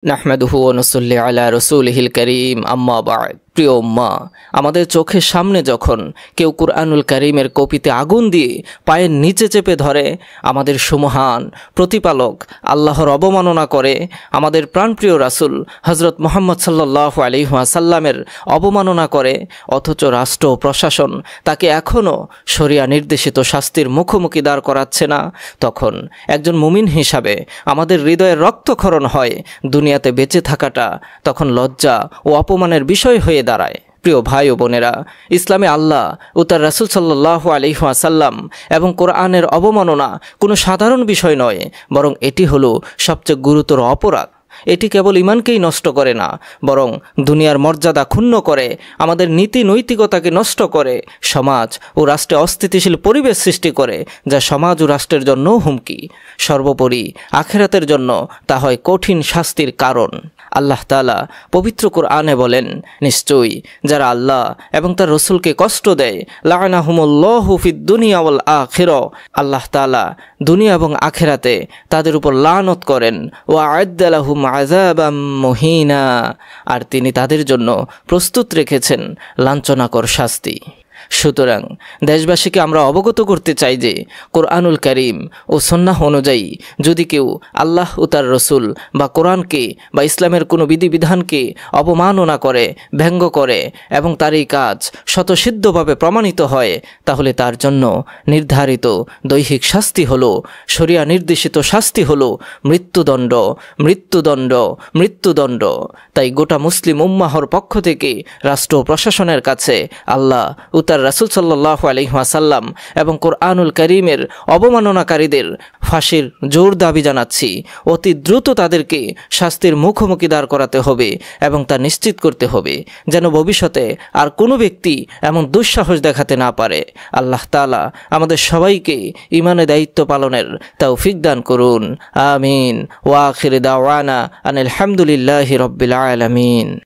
নাহমাদুহু ওয়া নুসাল্লি আলা রাসূলিহিল কারীম আম্মা বা'দ। প্রিয় উম্মাহ, আমাদের চোখের সামনে যখন কেউ কুরআনুল কারীমের কপিতে আগুন দিয়ে পায়ের নিচে চেপে ধরে, আমাদের সুমহান প্রতিপালক আল্লাহর অবমাননা করে, আমাদের প্রাণপ্রিয় রাসূল হযরত মুহাম্মদ সাল্লাল্লাহু আলাইহি ওয়াসাল্লামের অবমাননা করে, অথচ রাষ্ট্র প্রশাসন তাকে এখনও শরিয়া নির্দেশিত শাস্তির মুখোমুখি দাঁড় করাচ্ছে না, তখন একজন মুমিন হিসাবে আমাদের হৃদয়ের রক্তক্ষরণ হয়। দুনিয়াতে বেঁচে থাকাটা তখন লজ্জা ও অপমানের বিষয় হয়ে দাঁড়ায়। প্রিয় ভাই ও বোনেরা, ইসলামে আল্লাহ ও তার রাসূল সাল্লাল্লাহু আলাইহি ওয়াসাল্লাম এবং কোরআনের অবমাননা কোনো সাধারণ বিষয় নয়, বরং এটি হলো সবচেয়ে গুরুতর অপরাধ। এটি কেবল ঈমানকেই নষ্ট করে না, বরং দুনিয়ার মর্যাদা ক্ষুণ্ণ করে, আমাদের নীতি নৈতিকতাকে নষ্ট করে, সমাজ ও রাষ্ট্রে অস্থিতিশীল পরিবেশ সৃষ্টি করে, যা সমাজ ও রাষ্ট্রের জন্য হুমকি। সর্বোপরি আখিরাতের জন্য তা হয় কঠিন শাস্তির কারণ। আল্লাহ তাআলা পবিত্র কোরআনে বলেন, নিশ্চয়ই যারা আল্লাহ এবং তার রসুলকে কষ্ট দেয়, লা'নাহুমুল্লাহু ফিদ দুনিয়া ওয়াল আখিরা, আল্লাহ তাআলা দুনিয়া এবং আখিরাতে তাদের উপর লানত করেন, ওয়া আ'আদ্দা লাহুম আযাবাম মুহিনা, আর তিনি তাদের জন্য প্রস্তুত রেখেছেন লাঞ্ছনাকর শাস্তি। সুতরাং দেশবাসীকে আমরা অবগত করতে চাই যে কোরআনুল কারীম ও সুন্নাহ অনুযায়ী যদি কেউ আল্লাহ ও তার রসুল বা কোরআনকে বা ইসলামের কোনো বিধিবিধানকে অবমাননা করে, ব্যঙ্গ করে এবং তার এই কাজ স্বতঃসিদ্ধভাবে প্রমাণিত হয়, তাহলে তার জন্য নির্ধারিত দৈহিক শাস্তি হলো, শরিয়া নির্দেশিত শাস্তি হলো মৃত্যুদণ্ড, মৃত্যুদণ্ড, মৃত্যুদণ্ড। তাই গোটা মুসলিম উম্মাহর পক্ষ থেকে রাষ্ট্র প্রশাসনের কাছে আল্লাহ ও তার রাসূল সাল্লাল্লাহু আলাইহি ওয়াসাল্লাম এবং কোরআনুল কারীমের অবমাননাকারীদের ফাঁসির জোর দাবি জানাচ্ছি। অতি দ্রুত তাদেরকে শাস্তির মুখোমুখি দাঁড় করাতে হবে এবং তা নিশ্চিত করতে হবে যেন ভবিষ্যতে আর কোনো ব্যক্তি এমন দুঃসাহস দেখাতে না পারে। আল্লাহ তাআলা আমাদের সবাইকে ঈমানে দায়িত্ব পালনের তৌফিক দান করুন। আমিন। ওয়া আখির দাওয়ানা আনিল হামদুলিল্লাহি রাব্বিল আলামিন।